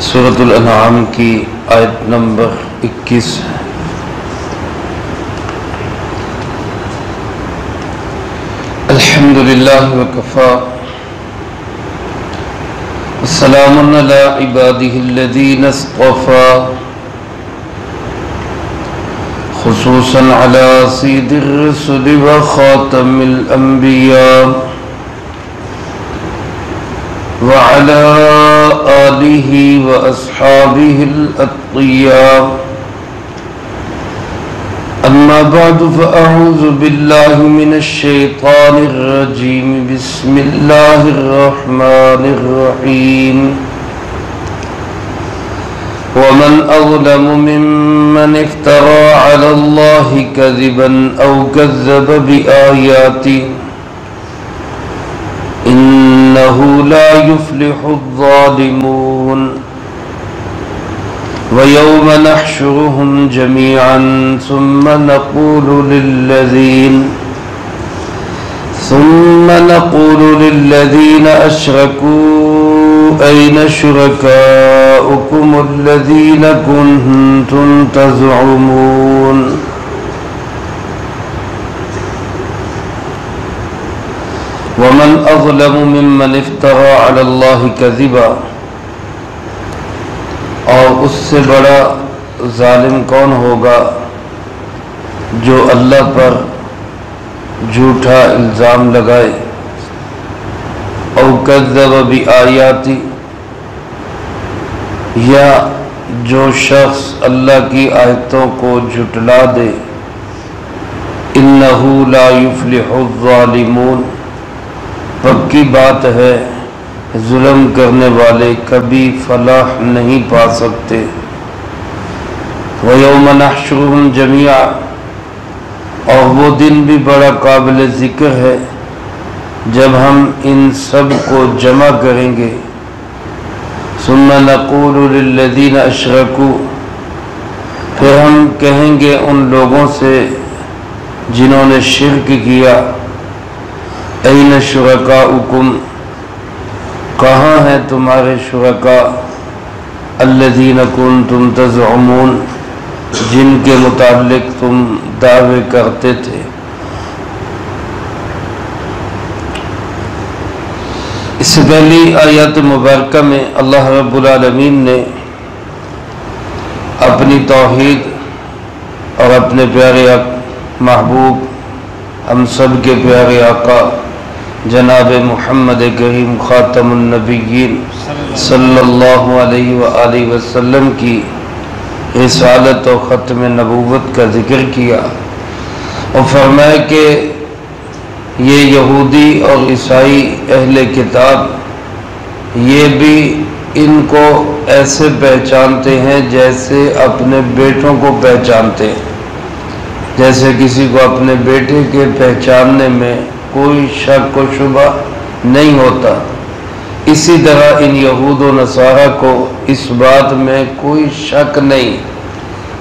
سورۃ الانعام کی آیت نمبر 21 الحمدللہ وکفا السلام علی عبادہ الذین اصطفى خصوصا علی سید الرسل وخاتم الانبیاء وعلى آلہ واصحابہ الاتقیاء اما بعد فاعوذ باللہ من الشیطان الرجیم بسم اللہ الرحمن الرحیم ومن اظلم ممن افترى على اللہ کذبا او کذب بآیاتہ إنه لا يفلح الظالمون ويوم نحشرهم جميعا ثم نقول للذين أشركوا أين شركاؤكم الذين كنتم تزعمون ومن اظلم ممن افترى على اللہ کذبا، اور اس سے بڑا ظالم کون ہوگا جو اللہ پر جھوٹا الزام لگائے، او کذب بآیاتی، یا جو شخص اللہ کی آیتوں کو جھٹلا دے، انہ لا یفلح الظالمون، پکی بات ہے ظلم کرنے والے کبھی فلاح نہیں پا سکتے۔ وَيَوْمَ نَحْشُرُهُمْ جَمِيعًا، اور وہ دن بھی بڑا قابل ذکر ہے جب ہم ان سب کو جمع کریں گے۔ ثُمَّ نَقُولُ لِلَّذِينَ أَشْرَكُوا، پھر ہم کہیں گے ان لوگوں سے جنہوں نے شرک کیا، این شرکاؤکم، کہاں ہیں تمہارے شرکاء، الذین کنتم تزعمون، جن کے متعلق تم دعوے کرتے تھے۔ اس سے پہلی آیات مبارکہ میں اللہ رب العالمین نے اپنی توحید اور اپنے پیارے محبوب ہم سب کے پیارے آقا جناب محمد کریم خاتم النبیین صلی اللہ علیہ وآلہ وسلم کی رسالت و ختم نبوت کا ذکر کیا، اور فرمایا کہ یہ یہودی اور عیسائی اہل کتاب یہ بھی ان کو ایسے پہچانتے ہیں جیسے اپنے بیٹوں کو پہچانتے ہیں، جیسے کسی کو اپنے بیٹے کے پہچاننے میں کوئی شک و شبہ نہیں ہوتا، اسی طرح ان یہود و نصارہ کو اس بات میں کوئی شک نہیں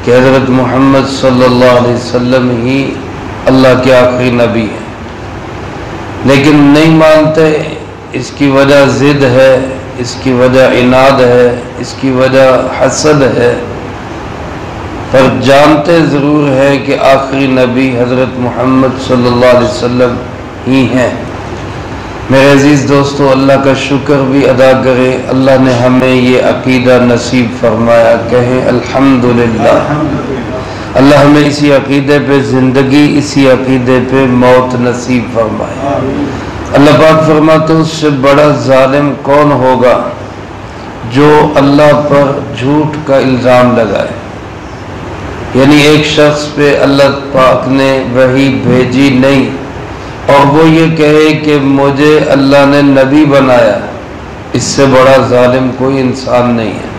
کہ حضرت محمد صلی اللہ علیہ وسلم ہی اللہ کے آخری نبی ہیں، لیکن نہیں مانتے۔ اس کی وجہ ضد ہے، اس کی وجہ عناد ہے، اس کی وجہ حسد ہے، پر جانتے ضرور ہے کہ آخری نبی حضرت محمد صلی اللہ علیہ وسلم ہی ہیں۔ میرے عزیز دوستو، اللہ کا شکر بھی ادا کرے، اللہ نے ہمیں یہ عقیدہ نصیب فرمایا، کہیں الحمدللہ۔ اللہ ہمیں اسی عقیدے پہ زندگی، اسی عقیدے پہ موت نصیب فرمائے۔ اللہ پاک فرماتے اس سے بڑا ظالم کون ہوگا جو اللہ پر جھوٹ کا الزام لگائے، یعنی ایک شخص پہ اللہ پاک نے وحی بھیجی نہیں اور وہ یہ کہے کہ مجھے اللہ نے نبی بنایا، اس سے بڑا ظالم کوئی انسان نہیں ہے۔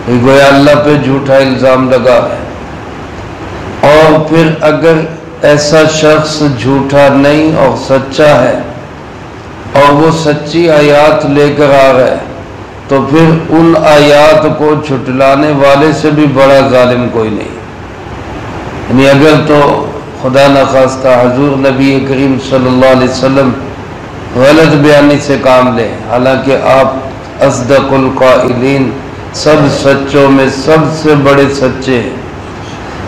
یہ گویا اللہ پہ جھوٹا الزام لگا ہے، اور پھر اگر ایسا شخص جھوٹا نہیں اور سچا ہے اور وہ سچی آیات لے کر آ رہا ہے، تو پھر ان آیات کو جھٹلانے والے سے بھی بڑا ظالم کوئی نہیں۔ یعنی اگر تو خدا نخواستہ حضور نبی کریم صلی اللہ علیہ وسلم غلط بیانی سے کام لیں، حالانکہ آپ اصدق القائلین سب سچوں میں سب سے بڑے سچے ہیں۔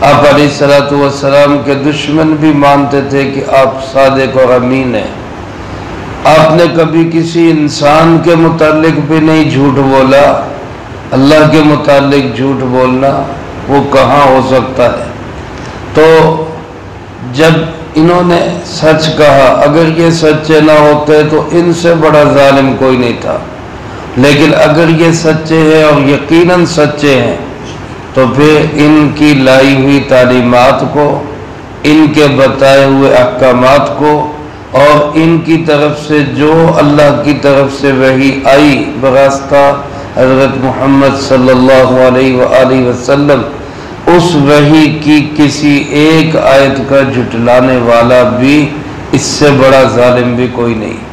آپ علیہ الصلوۃ والسلام کے دشمن بھی مانتے تھے کہ آپ صادق اور امین ہیں۔ آپ نے کبھی کسی انسان کے متعلق بھی نہیں جھوٹ بولا، اللہ کے متعلق جھوٹ بولنا وہ کہاں ہو سکتا ہے؟ تو جب انہوں نے سچ کہا، اگر یہ سچے نہ ہوتے تو ان سے بڑا ظالم کوئی نہیں تھا، لیکن اگر یہ سچے ہیں اور یقیناً سچے ہیں تو پھر ان کی لائی ہوئی تعلیمات کو، ان کے بتائے ہوئے احکامات کو، اور ان کی طرف سے جو اللہ کی طرف سے وحی آئی براستہ حضرت محمد صلی اللہ علیہ وآلہ وسلم، اس وحی کی کسی ایک آیت کا جھٹلانے والا بھی اس سے بڑا ظالم بھی کوئی نہیں۔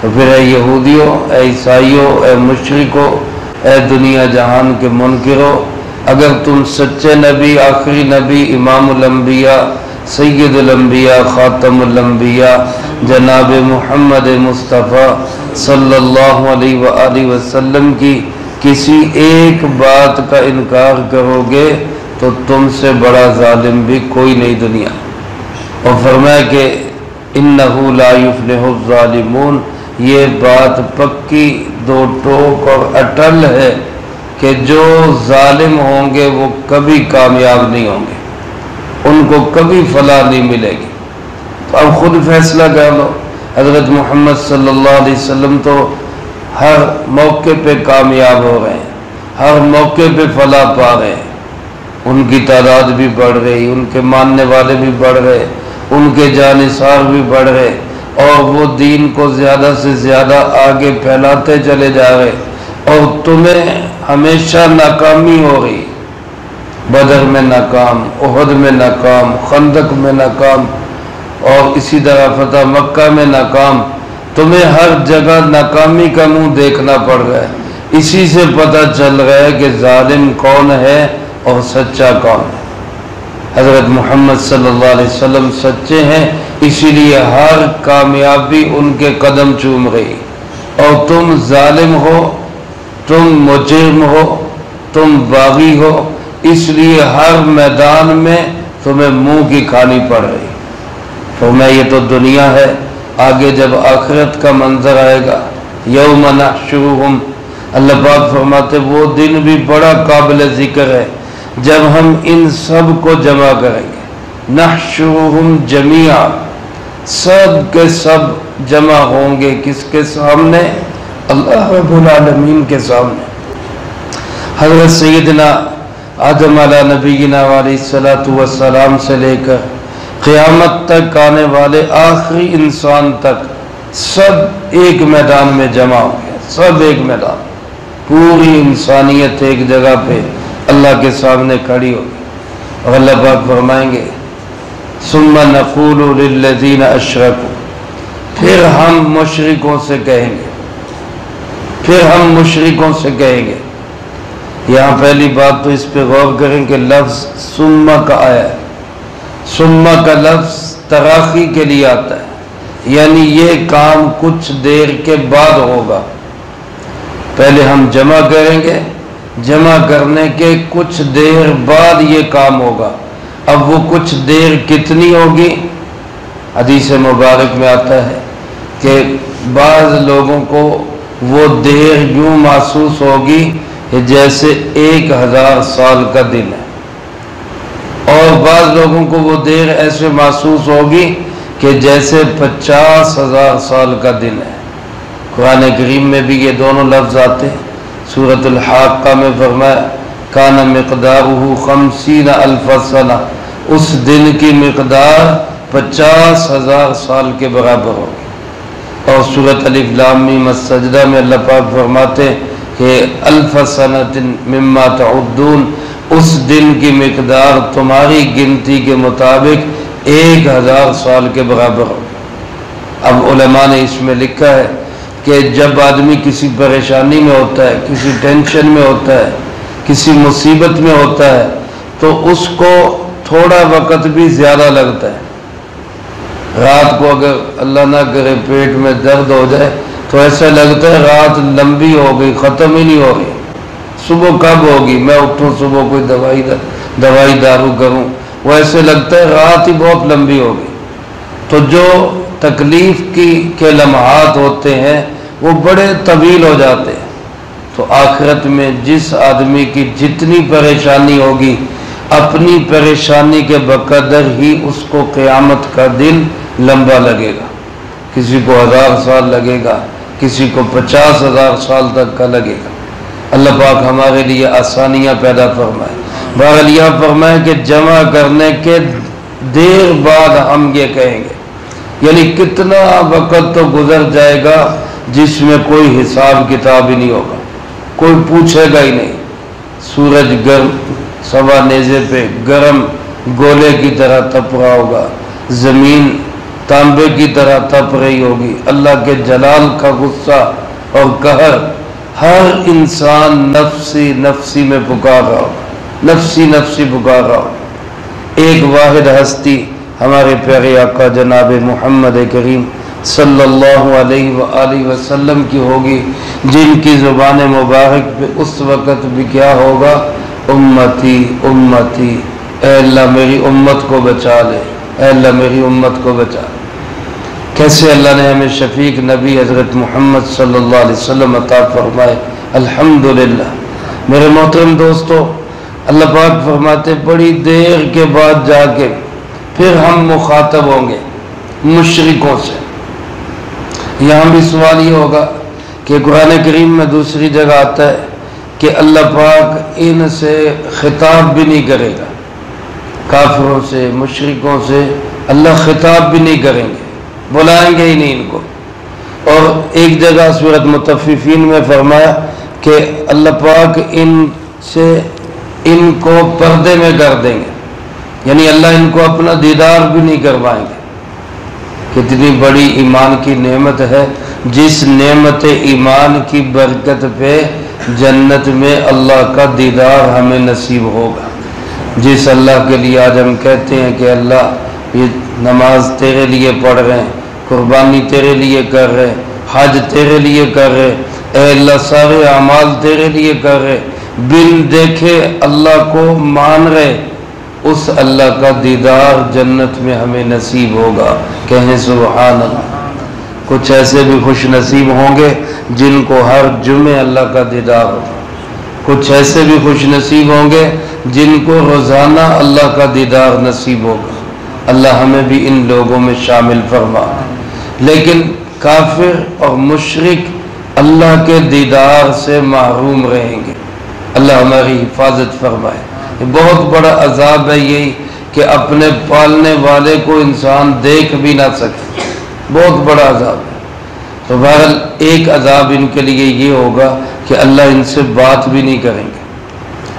تو پھر اے یہودیوں، اے عیسائیوں، اے مشرکوں، اے دنیا جہان کے منکروں، اگر تم سچے نبی، آخری نبی، امام الانبیاء، سید الانبیاء، خاتم الانبیاء جناب محمد مصطفیٰ صلی اللہ علیہ وآلہ وسلم کی کسی ایک بات کا انکار کرو گے تو تم سے بڑا ظالم بھی کوئی نہیں دنیا۔ اور فرمایا کہ انہو لا یفلح الظالمون، یہ بات پکی دو ٹوک اور اٹل ہے کہ جو ظالم ہوں گے وہ کبھی کامیاب نہیں ہوں گے، ان کو کبھی فلاح نہیں ملے گی۔ تو اب خود فیصلہ کر لو، حضرت محمد صلی اللہ علیہ وسلم تو ہر موقع پہ کامیاب ہو رہے ہیں، ہر موقع پہ فلاح پا رہے ہیں، ان کی تعداد بھی بڑھ رہی، ان کے ماننے والے بھی بڑھ رہے، ان کے جانثار بھی بڑھ رہے، اور وہ دین کو زیادہ سے زیادہ آگے پھیلاتے چلے جا رہے، اور تمہیں ہمیشہ ناکامی ہو رہی، بدر میں ناکام، احد میں ناکام، خندق میں ناکام، اور اسی طرح فتح مکہ میں ناکام، تمہیں ہر جگہ ناکامی کا منہ دیکھنا پڑ رہا ہے۔ اسی سے پتہ چل رہا ہے کہ ظالم کون ہے اور سچا کون ہے۔ حضرت محمد صلی اللہ علیہ وسلم سچے ہیں، اسی لیے ہر کامیابی ان کے قدم چوم رہی، اور تم ظالم ہو، تم مجرم ہو، تم باغی ہو، اس لیے ہر میدان میں تمہیں منہ کی کھانی پڑ رہی۔ فرمایا یہ تو دنیا ہے، آگے جب آخرت کا منظر آئے گا، یوم نحشرہم، اللہ پاک فرماتے وہ دن بھی بڑا قابل ذکر ہے جب ہم ان سب کو جمع کریں گے۔ نحشرہم جمیعا، سب کے سب جمع ہوں گے کس کے سامنے؟ اللہ رب العالمین کے سامنے۔ حضرت سیدنا آدم علیہ نبینا علیہ الصلوۃ والسلام سے لے کر قیامت تک آنے والے آخری انسان تک سب ایک میدان میں جمع ہوں گے، سب ایک میدان، پوری انسانیت ایک جگہ پہ اللہ کے سامنے کھڑی ہوگی، اور اللہ پاک فرمائیں گے ثم نقول للذین اشرکوا، پھر ہم مشرکوں سے کہیں گے، پھر ہم مشرکوں سے کہیں گے۔ یہاں پہلی بات تو اس پہ غور کریں کہ لفظ ثم کا آیا ہے، ثم کا لفظ تراخی کے لیے آتا ہے، یعنی یہ کام کچھ دیر کے بعد ہوگا۔ پہلے ہم جمع کریں گے، جمع کرنے کے کچھ دیر بعد یہ کام ہوگا۔ اب وہ کچھ دیر کتنی ہوگی؟ حدیث مبارک میں آتا ہے کہ بعض لوگوں کو وہ دیر یوں محسوس ہوگی کہ جیسے 1000 سال کا دن ہے، اور بعض لوگوں کو وہ دیر ایسے محسوس ہوگی کہ جیسے 50,000 سال کا دن ہے۔ قرآن کریم میں بھی یہ دونوں لفظ آتے ہیں۔ سورۃ الحاقہ میں فرمایا کان مقدارہ 50,000 سنہ، اس دن کی مقدار 50,000 سال کے برابر ہوگی۔ اور سورۃ الف لام میم السجدہ میں اللہ پاک فرماتے کہ 1000 سنۃ مما تعدون، اس دن کی مقدار تمہاری گنتی کے مطابق 1000 سال کے برابر ہوگی۔ اب علماء نے اس میں لکھا ہے کہ جب آدمی کسی پریشانی میں ہوتا ہے، کسی ٹینشن میں ہوتا ہے، کسی مصیبت میں ہوتا ہے، تو اس کو تھوڑا وقت بھی زیادہ لگتا ہے۔ رات کو اگر اللہ نہ کرے پیٹ میں درد ہو جائے تو ایسا لگتا ہے رات لمبی ہو گئی، ختم ہی نہیں ہو رہی۔ صبح کب ہوگی، میں اٹھوں صبح کوئی دوائی دارو کروں، وہ ایسے لگتا ہے رات ہی بہت لمبی ہوگی۔ تو جو تکلیف کے لمحات ہوتے ہیں وہ بڑے طویل ہو جاتے ہیں۔ تو آخرت میں جس آدمی کی جتنی پریشانی ہوگی، اپنی پریشانی کے بقدر ہی اس کو قیامت کا دن لمبا لگے گا۔ کسی کو 1000 سال لگے گا، کسی کو 50,000 سال تک کا لگے گا۔ اللہ پاک ہمارے لیے آسانیاں پیدا فرمائے۔ بہرحال یہ فرمائے کہ جمع کرنے کے دیر بعد ہم یہ کہیں گے، یعنی کتنا وقت تو گزر جائے گا جس میں کوئی حساب کتاب ہی نہیں ہوگا، کوئی پوچھے گا ہی نہیں۔ سورج گرم سوا نیزے پہ گرم گولے کی طرح تپ رہا ہوگا، زمین تانبے کی طرح تپ رہی ہوگی۔ اللہ کے جلال کا غصہ اور قہر، ہر انسان نفسی نفسی میں پکار رہا ہوگا، نفسی نفسی پکار رہا ہوگا۔ ایک واحد ہستی ہمارے پیارے آقا جناب محمد کریم صلی اللہ علیہ وآلہ وسلم کی ہوگی، جن کی زبان مبارک پہ اس وقت بھی کیا ہوگا؟ امتی امتی، اے اللہ میری امت کو بچا لے، اے اللہ میری امت کو بچا لے۔ کیسے اللہ نے ہمیں شفیق نبی حضرت محمد صلی اللہ علیہ وسلم عطا فرمائے، الحمدللہ۔ میرے محترم دوستو، اللہ پاک فرماتے بڑی دیر کے بعد جا کے پھر ہم مخاطب ہوں گے مشرکوں سے۔ یہاں بھی سوال یہ ہوگا کہ قرآن کریم میں دوسری جگہ آتا ہے کہ اللہ پاک ان سے خطاب بھی نہیں کرے گا، کافروں سے مشرکوں سے اللہ خطاب بھی نہیں کریں گے، بلائیں گے ہی نہیں ان کو۔ اور ایک جگہ سورۃ مطففین میں فرمایا کہ اللہ پاک ان کو پردے میں کر دیں گے، یعنی اللہ ان کو اپنا دیدار بھی نہیں کروائیں گے۔ کتنی بڑی ایمان کی نعمت ہے، جس نعمت ایمان کی برکت پہ جنت میں اللہ کا دیدار ہمیں نصیب ہوگا۔ جس اللہ کے لیے آج ہم کہتے ہیں کہ اللہ یہ نماز تیرے لیے پڑھ رہے ہیں، قربانی تیرے لیے کر رہے، حج تیرے لیے کر رہے، اے اللہ سارے اعمال تیرے لیے کر رہے، بن دیکھے اللہ کو مان رہے، اس اللہ کا دیدار جنت میں ہمیں نصیب ہوگا۔ کہیں سبحان اللہ۔ کچھ ایسے بھی خوش نصیب ہوں گے جن کو ہر جمعے اللہ کا دیدار ہوگا، کچھ ایسے بھی خوش نصیب ہوں گے جن کو روزانہ اللہ کا دیدار نصیب ہوگا۔ اللہ ہمیں بھی ان لوگوں میں شامل فرما۔ لیکن کافر اور مشرک اللہ کے دیدار سے محروم رہیں گے۔ اللہ ہماری حفاظت فرمائے۔ یہ بہت بڑا عذاب ہے یہی کہ اپنے پالنے والے کو انسان دیکھ بھی نہ سکے، بہت بڑا عذاب ہے۔ تو بہرحال ایک عذاب ان کے لیے یہ ہوگا کہ اللہ ان سے بات بھی نہیں کریں گے،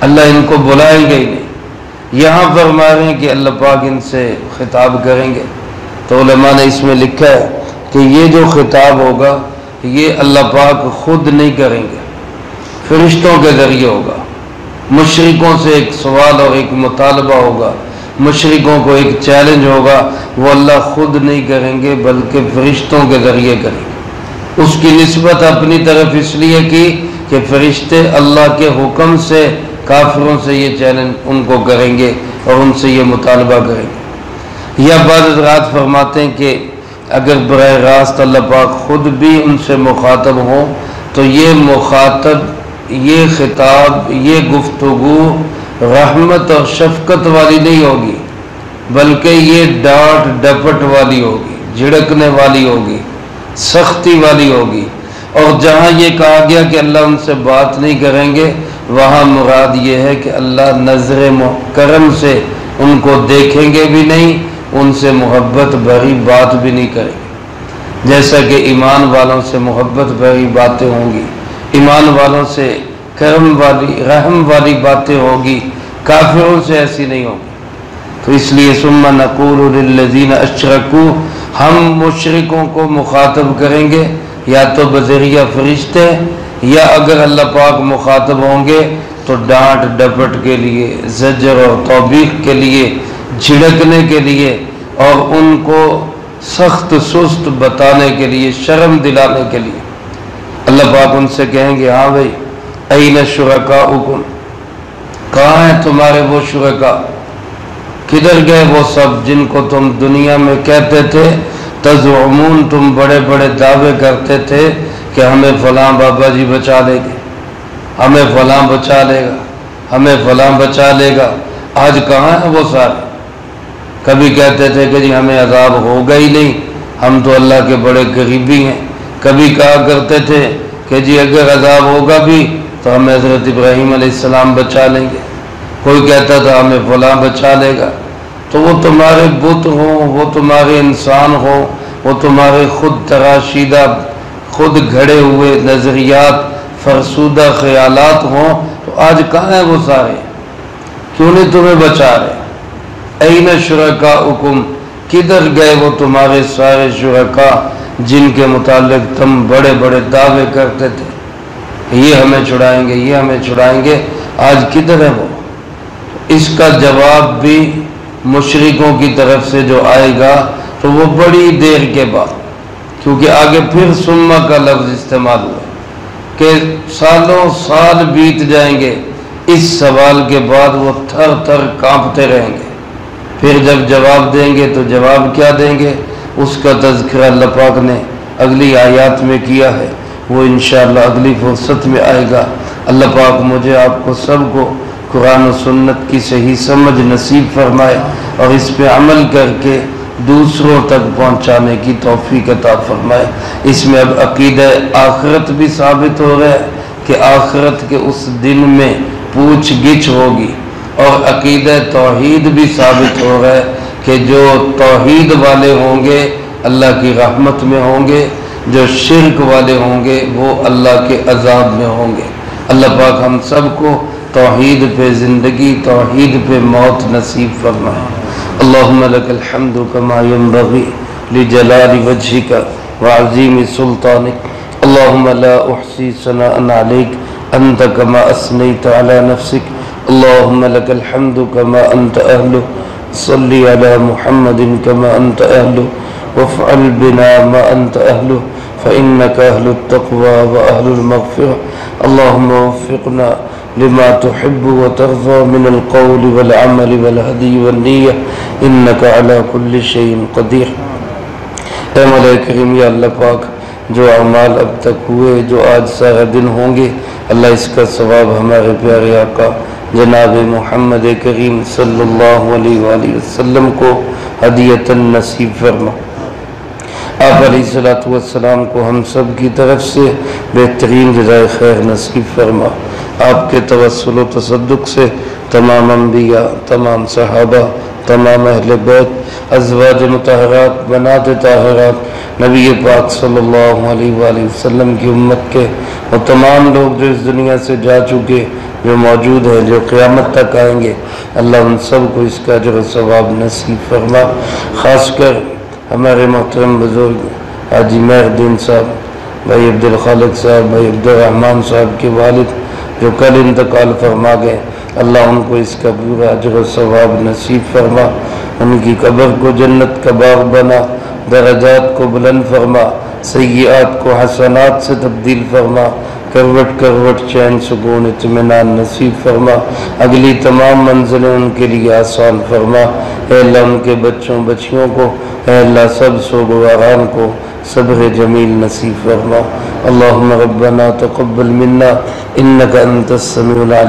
اللہ ان کو بلائیں گے ہی نہیں۔ یہاں فرما رہے ہیں کہ اللہ پاک ان سے خطاب کریں گے، تو علماء نے اس میں لکھا ہے کہ یہ جو خطاب ہوگا یہ اللہ پاک خود نہیں کریں گے، فرشتوں کے ذریعے ہوگا۔ مشرکوں سے ایک سوال اور ایک مطالبہ ہوگا، مشرکوں کو ایک چیلنج ہوگا، وہ اللہ خود نہیں کریں گے بلکہ فرشتوں کے ذریعے کریں گے۔ اس کی نسبت اپنی طرف اس لیے کی کہ فرشتے اللہ کے حکم سے کافروں سے یہ چیلنج ان کو کریں گے اور ان سے یہ مطالبہ کریں گے۔ یا بعض حضرات فرماتے ہیں کہ اگر براہ راست اللہ پاک خود بھی ان سے مخاطب ہوں تو یہ مخاطب، یہ خطاب، یہ گفتگو رحمت اور شفقت والی نہیں ہوگی بلکہ یہ ڈانٹ ڈپٹ والی ہوگی، جھڑکنے والی ہوگی، سختی والی ہوگی۔ اور جہاں یہ کہا گیا کہ اللہ ان سے بات نہیں کریں گے، وہاں مراد یہ ہے کہ اللہ نظر کرم سے ان کو دیکھیں گے بھی نہیں، ان سے محبت بھری بات بھی نہیں کریں گے۔ جیسا کہ ایمان والوں سے محبت بھری باتیں ہوں گی، ایمان والوں سے کرم والی رحم والی باتیں ہوگی، کافروں سے ایسی نہیں ہوگی۔ تو اس لیے ثم نقول للذین اشرکوا، ہم مشرکوں کو مخاطب کریں گے یا تو بذریعہ فرشتے، یا اگر اللہ پاک مخاطب ہوں گے تو ڈانٹ ڈپٹ کے لیے، زجر اور توبیخ کے لیے، جھڑکنے کے لیے اور ان کو سخت سست بتانے کے لیے، شرم دلانے کے لیے۔ اللہ پاک ان سے کہیں گے ہاں بھائی این شرکاؤکم، کہاں ہیں تمہارے وہ شرکاء، کدھر گئے وہ سب جن کو تم دنیا میں کہتے تھے، تزعمون، تم بڑے بڑے دعوے کرتے تھے کہ ہمیں فلاں بابا جی بچا لے گے، ہمیں فلاں بچا لے گا، ہمیں فلاں بچا لے گا، آج کہاں ہیں وہ سارے؟ کبھی کہتے تھے کہ جی ہمیں عذاب ہوگا ہی نہیں، ہم تو اللہ کے بڑے قریبی ہیں، کبھی کہا کرتے تھے کہ جی اگر عذاب ہوگا بھی تو ہمیں حضرت ابراہیم علیہ السلام بچا لیں گے، کوئی کہتا تھا ہمیں فلاں بچا لے گا۔ تو وہ تمہارے بت ہوں، وہ تمہارے انسان ہوں، وہ تمہارے خود تراشیدہ، خود گھڑے ہوئے نظریات، فرسودہ خیالات ہوں، تو آج کہاں ہیں وہ سارے؟ کیوں نہیں تمہیں بچا رہے؟ این شرکاؤکم، کدھر گئے وہ تمہارے سارے شرکاء جن کے متعلق تم بڑے بڑے دعوے کرتے تھے، یہ ہمیں چھڑائیں گے، یہ ہمیں چھڑائیں گے، آج کدھر ہے وہ؟ اس کا جواب بھی مشرکوں کی طرف سے جو آئے گا تو وہ بڑی دیر کے بعد، کیونکہ آگے پھر ثم کا لفظ استعمال ہوا کہ سالوں سال بیت جائیں گے، اس سوال کے بعد وہ تھر تھر کانپتے رہیں گے، پھر جب جواب دیں گے تو جواب کیا دیں گے، اس کا تذکرہ اللہ پاک نے اگلی آیات میں کیا ہے، وہ انشاءاللہ اگلی فرصت میں آئے گا۔ اللہ پاک مجھے آپ کو سب کو قرآن و سنت کی صحیح سمجھ نصیب فرمائے اور اس پہ عمل کر کے دوسروں تک پہنچانے کی توفیق عطا فرمائے۔ اس میں اب عقیدہ آخرت بھی ثابت ہو رہا ہے کہ آخرت کے اس دن میں پوچھ گچھ ہوگی، اور عقیدہ توحید بھی ثابت ہو رہا ہے کہ جو توحید والے ہوں گے اللہ کی رحمت میں ہوں گے، جو شرک والے ہوں گے وہ اللہ کے عذاب میں ہوں گے۔ اللہ پاک ہم سب کو توحید پہ زندگی، توحید پہ موت نصیب فرمائے۔ اللہم لک الحمد کما ینبغی لجلال وجہک وعظیم سلطانک، اللہم لا احصی ثناء علیک انت کما اثنیت علی نفسک، اللہم لک الحمد کما انت اہلہ، صلی علی محمد کما انت اہلہ، وافعل بنا ما انت اہلہ، فإنک اہل التقوی واہل المغفرہ، اللہم وفقنا لما تحب وترضى من القول والعمل والهدي والنية انك على كل شيء قدير۔ اے مولا کریم، یا اللہ پاک جو اعمال اب تک ہوئے، جو آج سارا دن ہوں گے، اللہ اس کا ثواب ہمارے پیارے آقا جناب محمد کریم صلی اللہ علیہ وآلہ وسلم کو ہدیۃً نصیب فرما۔ آپ علیہ السلام کو ہم سب کی طرف سے بہترین جزائے خیر نصیب فرما۔ آپ کے توسل و تصدق سے تمام انبیاء، تمام صحابہ، تمام اہل بیت، ازواج مطہرات، بنات طاہرات، نبی پاک صلی اللہ علیہ وآلہ وسلم کی امت کے وہ تمام لوگ جو اس دنیا سے جا چکے، جو موجود ہیں، جو قیامت تک آئیں گے، اللہ ان سب کو اس کا اجر و ثواب نصیب فرما۔ خاص کر ہمارے محترم بزرگ حاجی مہر الدین صاحب، بھائی عبدالخالق صاحب، بھائی عبدالرحمن صاحب کے والد جو کل انتقال فرما گئے، اللہ ان کو اس کا پورا اجر و ثواب نصیب فرما، ان کی قبر کو جنت کا باغ بنا، درجات کو بلند فرما، سیئات کو حسنات سے تبدیل فرما، کروٹ کروٹ چین سکون اطمینان نصیب فرما، اگلی تمام منزلیں ان کے لیے آسان فرما۔ اے اللہ ان کے بچوں بچیوں کو، اے اللہ سب سوگواران کو صبر جمیل نصیب فرما۔ اللہم ربنا تقبل منا انک انت السمیع العلیم۔